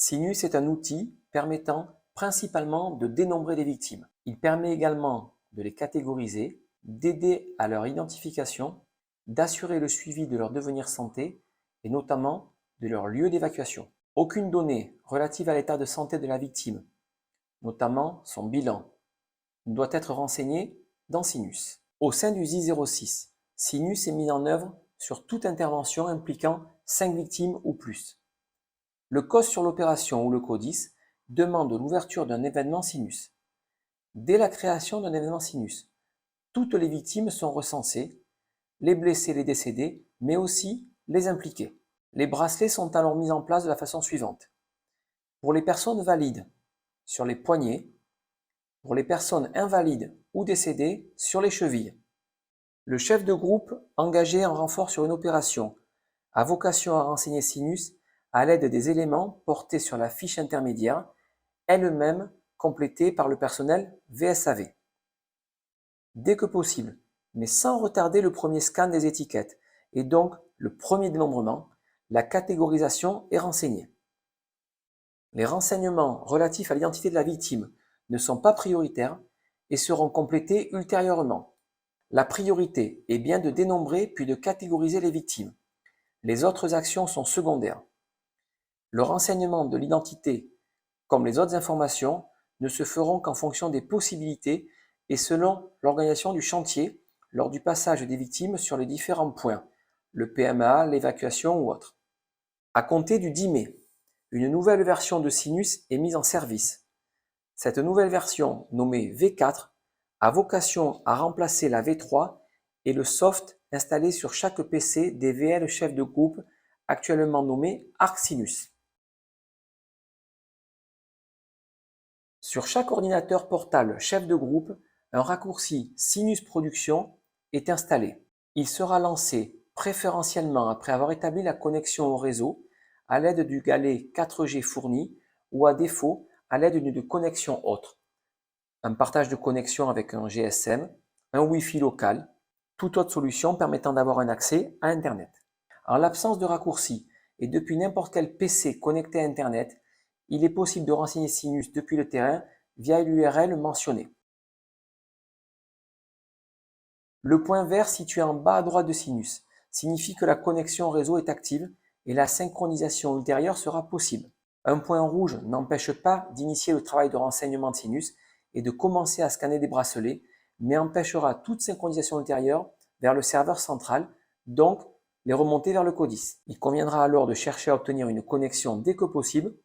Sinus est un outil permettant principalement de dénombrer les victimes. Il permet également de les catégoriser, d'aider à leur identification, d'assurer le suivi de leur devenir santé et notamment de leur lieu d'évacuation. Aucune donnée relative à l'état de santé de la victime, notamment son bilan, ne doit être renseignée dans Sinus. Au sein du ZI06, Sinus est mis en œuvre sur toute intervention impliquant 5 victimes ou plus. Le COS sur l'opération ou le CODIS demande l'ouverture d'un événement Sinus. Dès la création d'un événement Sinus, toutes les victimes sont recensées, les blessés, les décédés, mais aussi les impliqués. Les bracelets sont alors mis en place de la façon suivante. Pour les personnes valides, sur les poignets. Pour les personnes invalides ou décédées, sur les chevilles. Le chef de groupe engagé en renfort sur une opération a vocation à renseigner Sinus à l'aide des éléments portés sur la fiche intermédiaire, elle-même complétée par le personnel VSAV. Dès que possible, mais sans retarder le premier scan des étiquettes et donc le premier dénombrement, la catégorisation est renseignée. Les renseignements relatifs à l'identité de la victime ne sont pas prioritaires et seront complétés ultérieurement. La priorité est bien de dénombrer puis de catégoriser les victimes. Les autres actions sont secondaires. Le renseignement de l'identité, comme les autres informations, ne se feront qu'en fonction des possibilités et selon l'organisation du chantier lors du passage des victimes sur les différents points, le PMA, l'évacuation ou autre. À compter du 10 mai, une nouvelle version de Sinus est mise en service. Cette nouvelle version, nommée V4, a vocation à remplacer la V3 et le soft installé sur chaque PC des VL chefs de groupe, actuellement nommé ArcSinus. Sur chaque ordinateur portable chef de groupe, un raccourci Sinus Production est installé. Il sera lancé préférentiellement après avoir établi la connexion au réseau à l'aide du galet 4G fourni ou à défaut à l'aide d'une connexion autre. Un partage de connexion avec un GSM, un Wi-Fi local, toute autre solution permettant d'avoir un accès à Internet. En l'absence de raccourci et depuis n'importe quel PC connecté à Internet, il est possible de renseigner Sinus depuis le terrain via l'URL mentionnée. Le point vert situé en bas à droite de Sinus signifie que la connexion au réseau est active et la synchronisation ultérieure sera possible. Un point rouge n'empêche pas d'initier le travail de renseignement de Sinus et de commencer à scanner des bracelets, mais empêchera toute synchronisation ultérieure vers le serveur central, donc les remonter vers le CODIS. Il conviendra alors de chercher à obtenir une connexion dès que possible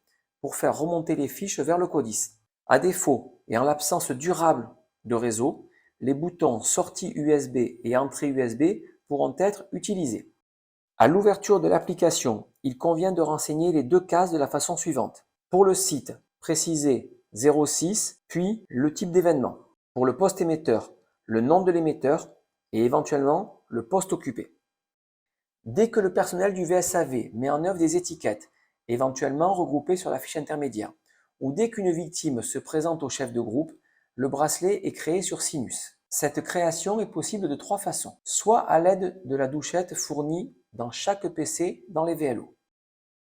pour faire remonter les fiches vers le CODIS. À défaut, et en l'absence durable de réseau, les boutons sortie USB et entrée USB pourront être utilisés. À l'ouverture de l'application, il convient de renseigner les deux cases de la façon suivante. Pour le site, préciser 06, puis le type d'événement. Pour le poste émetteur, le nom de l'émetteur et éventuellement le poste occupé. Dès que le personnel du VSAV met en œuvre des étiquettes, éventuellement regroupées sur la fiche intermédiaire, ou dès qu'une victime se présente au chef de groupe, le bracelet est créé sur Sinus. Cette création est possible de 3 façons, soit à l'aide de la douchette fournie dans chaque PC dans les VLO,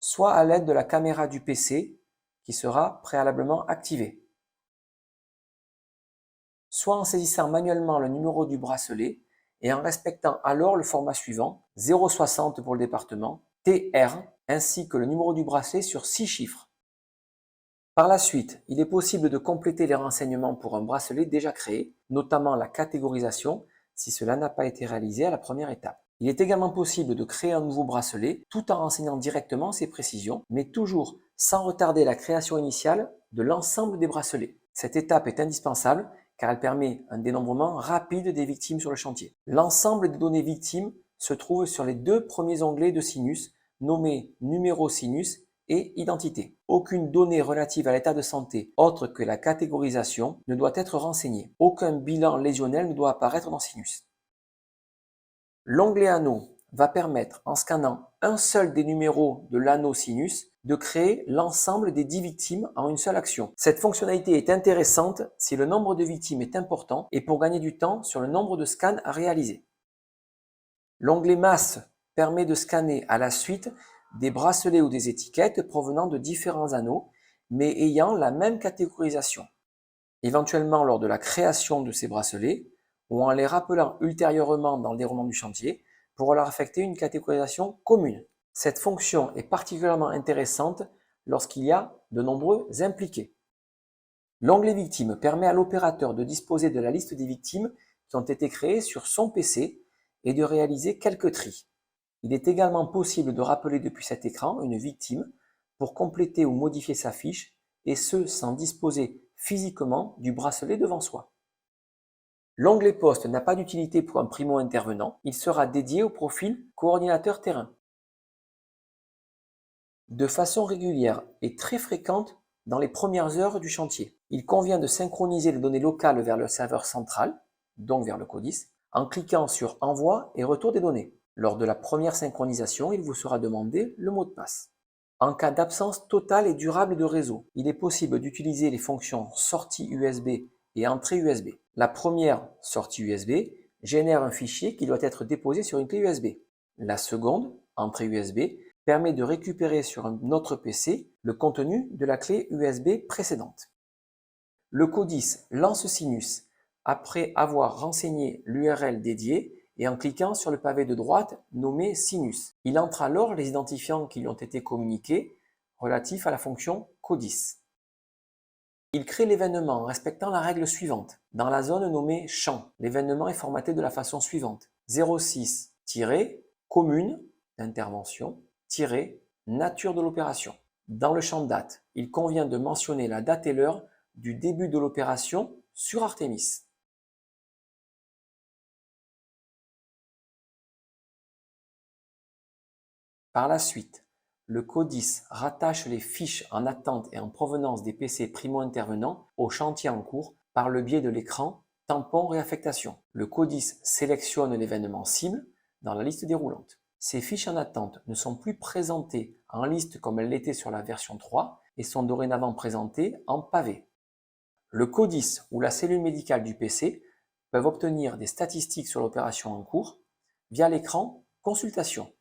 soit à l'aide de la caméra du PC qui sera préalablement activée, soit en saisissant manuellement le numéro du bracelet et en respectant alors le format suivant, 060 pour le département, TR, ainsi que le numéro du bracelet sur 6 chiffres. Par la suite, il est possible de compléter les renseignements pour un bracelet déjà créé, notamment la catégorisation, si cela n'a pas été réalisé à la première étape. Il est également possible de créer un nouveau bracelet tout en renseignant directement ces précisions, mais toujours sans retarder la création initiale de l'ensemble des bracelets. Cette étape est indispensable car elle permet un dénombrement rapide des victimes sur le chantier. L'ensemble des données victimes se trouve sur les 2 premiers onglets de Sinus, nommés numéro Sinus et identité. Aucune donnée relative à l'état de santé autre que la catégorisation ne doit être renseignée. Aucun bilan lésionnel ne doit apparaître dans Sinus. L'onglet Anneau va permettre, en scannant un seul des numéros de l'anneau Sinus, de créer l'ensemble des 10 victimes en une seule action. Cette fonctionnalité est intéressante si le nombre de victimes est important et pour gagner du temps sur le nombre de scans à réaliser. L'onglet Masse permet de scanner à la suite des bracelets ou des étiquettes provenant de différents anneaux, mais ayant la même catégorisation. Éventuellement lors de la création de ces bracelets, ou en les rappelant ultérieurement dans le déroulement du chantier, pour leur affecter une catégorisation commune. Cette fonction est particulièrement intéressante lorsqu'il y a de nombreux impliqués. L'onglet Victimes permet à l'opérateur de disposer de la liste des victimes qui ont été créées sur son PC et de réaliser quelques tris. Il est également possible de rappeler depuis cet écran une victime pour compléter ou modifier sa fiche, et ce sans disposer physiquement du bracelet devant soi. L'onglet Poste n'a pas d'utilité pour un primo-intervenant, il sera dédié au profil coordinateur terrain. De façon régulière et très fréquente dans les premières heures du chantier, il convient de synchroniser les données locales vers le serveur central, donc vers le CODIS, en cliquant sur Envoi et retour des données. Lors de la première synchronisation, il vous sera demandé le mot de passe. En cas d'absence totale et durable de réseau, il est possible d'utiliser les fonctions sortie USB et entrée USB. La première, sortie USB, génère un fichier qui doit être déposé sur une clé USB. La seconde, entrée USB, permet de récupérer sur un autre PC le contenu de la clé USB précédente. Le CODIS lance Sinus après avoir renseigné l'URL dédiée et en cliquant sur le pavé de droite nommé Sinus. Il entre alors les identifiants qui lui ont été communiqués relatifs à la fonction CODIS. Il crée l'événement en respectant la règle suivante. Dans la zone nommée Champ, l'événement est formaté de la façon suivante. 06-commune d'intervention nature de l'opération. Dans le champ date, il convient de mentionner la date et l'heure du début de l'opération sur Artemis. Par la suite, le CODIS rattache les fiches en attente et en provenance des PC primo-intervenants au chantier en cours par le biais de l'écran tampon réaffectation. Le CODIS sélectionne l'événement cible dans la liste déroulante. Ces fiches en attente ne sont plus présentées en liste comme elles l'étaient sur la version 3 et sont dorénavant présentées en pavé. Le CODIS ou la cellule médicale du PC peuvent obtenir des statistiques sur l'opération en cours via l'écran Consultation.